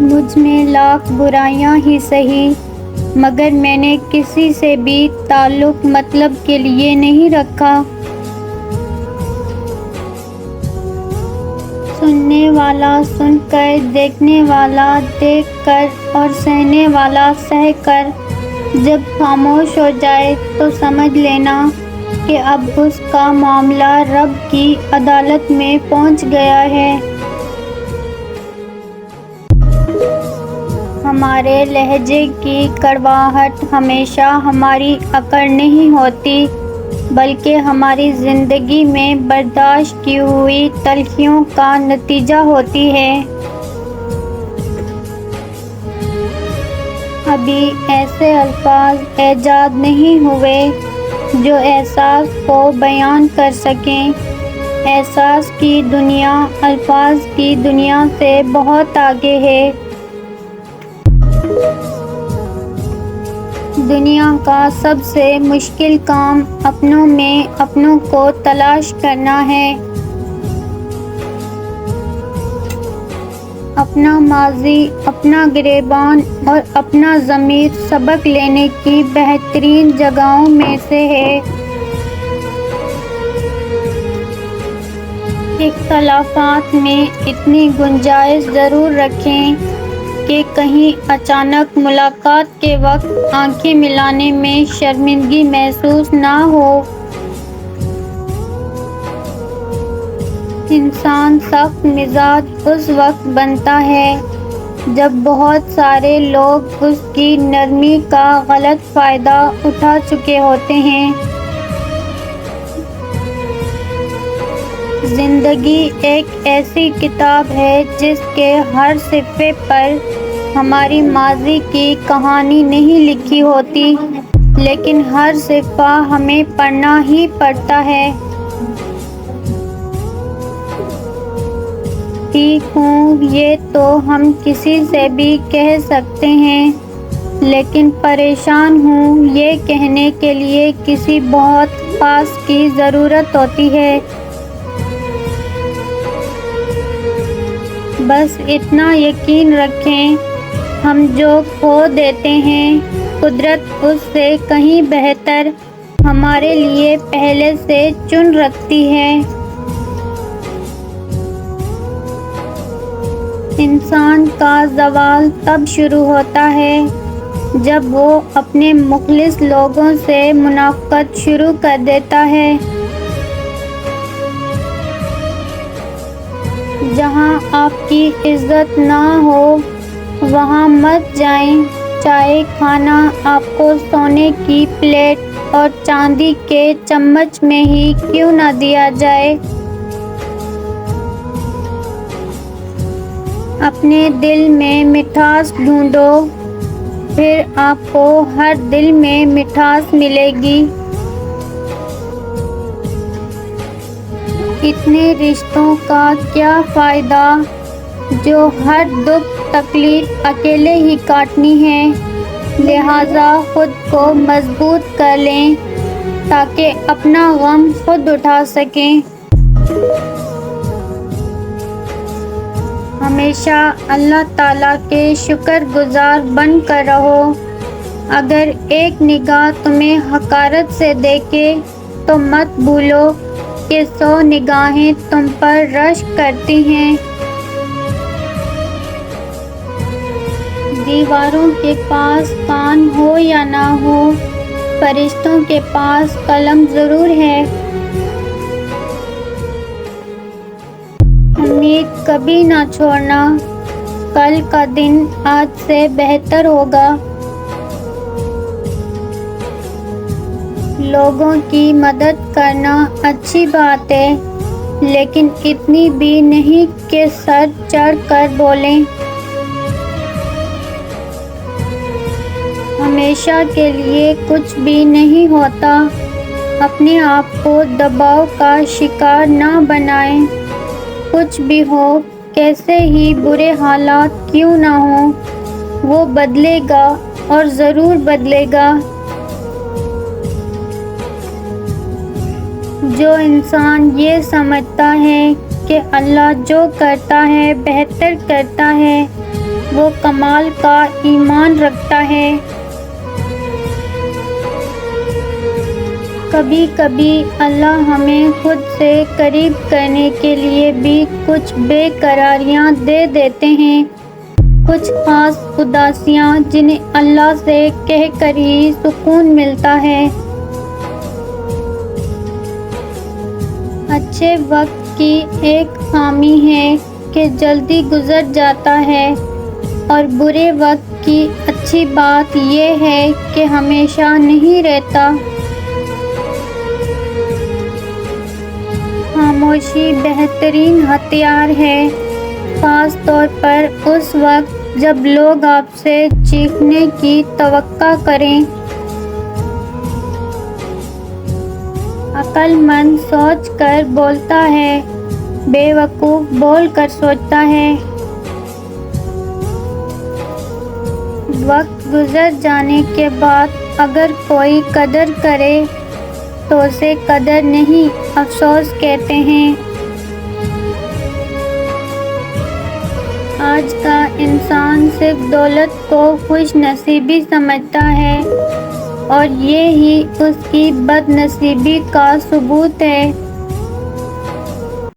مجھ میں لاکھ برائیاں ہی سہی، مگر میں نے کسی سے بھی تعلق مطلب کے لیے نہیں رکھا۔ سننے والا سن کر، دیکھنے والا دیکھ کر اور سہنے والا سہ کر جب خاموش ہو جائے تو سمجھ لینا کہ اب اس کا معاملہ رب کی عدالت میں پہنچ گیا ہے۔ ہمارے لہجے کی کڑواہٹ ہمیشہ ہماری اکڑ نہیں ہوتی، بلکہ ہماری زندگی میں برداشت کی ہوئی تلخیوں کا نتیجہ ہوتی ہے۔ ابھی ایسے الفاظ ایجاد نہیں ہوئے جو احساس کو بیان کر سکیں۔ احساس کی دنیا الفاظ کی دنیا سے بہت آگے ہے۔ دنیا کا سب سے مشکل کام اپنوں میں اپنوں کو تلاش کرنا ہے۔ اپنا ماضی، اپنا گریبان اور اپنا ضمیر سبق لینے کی بہترین جگہوں میں سے ہے۔ اختلافات میں اتنی گنجائش ضرور رکھیں کہ کہیں اچانک ملاقات کے وقت آنکھیں ملانے میں شرمندگی محسوس نہ ہو۔ انسان سخت مزاج اس وقت بنتا ہے جب بہت سارے لوگ اس کی نرمی کا غلط فائدہ اٹھا چکے ہوتے ہیں۔ زندگی ایک ایسی کتاب ہے جس کے ہر صفحے پر ہماری ماضی کی کہانی نہیں لکھی ہوتی، لیکن ہر صفحہ ہمیں پڑھنا ہی پڑتا ہے۔ ٹھیک ہوں، یہ تو ہم کسی سے بھی کہہ سکتے ہیں، لیکن پریشان ہوں یہ کہنے کے لیے کسی بہت خاص کی ضرورت ہوتی ہے۔ بس اتنا یقین رکھیں، ہم جو کھو دیتے ہیں قدرت اس سے کہیں بہتر ہمارے لیے پہلے سے چن رکھتی ہے۔ انسان کا زوال تب شروع ہوتا ہے جب وہ اپنے مخلص لوگوں سے منافقت شروع کر دیتا ہے۔ جہاں آپ کی عزت نہ ہو وہاں مت جائیں، چاہے کھانا آپ کو سونے کی پلیٹ اور چاندی کے چمچ میں ہی کیوں نہ دیا جائے۔ اپنے دل میں مٹھاس ڈھونڈو، پھر آپ کو ہر دل میں مٹھاس ملے گی۔ اتنے رشتوں کا کیا فائدہ جو ہر دکھ تکلیف اکیلے ہی کاٹنی ہے، لہٰذا خود کو مضبوط کر لیں تاکہ اپنا غم خود اٹھا سکیں۔ ہمیشہ اللہ تعالیٰ کے شکر گزار بن کر رہو۔ اگر ایک نگاہ تمہیں حقارت سے دیکھے تو مت بھولو کہ 100 نگاہیں تم پر رشک کرتی ہیں۔ دیواروں کے پاس کان ہو یا نہ ہو، فرشتوں کے پاس قلم ضرور ہے۔ امید کبھی نہ چھوڑنا، کل کا دن آج سے بہتر ہوگا۔ لوگوں کی مدد کرنا اچھی بات ہے، لیکن اتنی بھی نہیں کہ سر چڑھ کر بولیں۔ ہمیشہ کے لیے کچھ بھی نہیں ہوتا، اپنے آپ کو دباؤ کا شکار نہ بنائیں۔ کچھ بھی ہو، کیسے ہی برے حالات کیوں نہ ہوں، وہ بدلے گا اور ضرور بدلے گا۔ جو انسان یہ سمجھتا ہے کہ اللہ جو کرتا ہے بہتر کرتا ہے، وہ کمال کا ایمان رکھتا ہے۔ کبھی کبھی اللہ ہمیں خود سے قریب کرنے کے لیے بھی کچھ بے قراریاں دے دیتے ہیں، کچھ خاص اداسیاں جنہیں اللہ سے کہہ کر ہی سکون ملتا ہے۔ اچھے وقت کی ایک خامی ہے کہ جلدی گزر جاتا ہے، اور برے وقت کی اچھی بات یہ ہے کہ ہمیشہ نہیں رہتا۔ خاموشی بہترین ہتھیار ہے، خاص طور پر اس وقت جب لوگ آپ سے چیخنے کی توقع کریں۔ عقل مند سوچ کر بولتا ہے، بے وقوف بول کر سوچتا ہے۔ وقت گزر جانے کے بعد اگر کوئی قدر کرے تو اسے قدر نہیں، افسوس کہتے ہیں۔ آج کا انسان صرف دولت کو خوش نصیبی سمجھتا ہے، اور یہ ہی اس کی بد نصیبی کا ثبوت ہے۔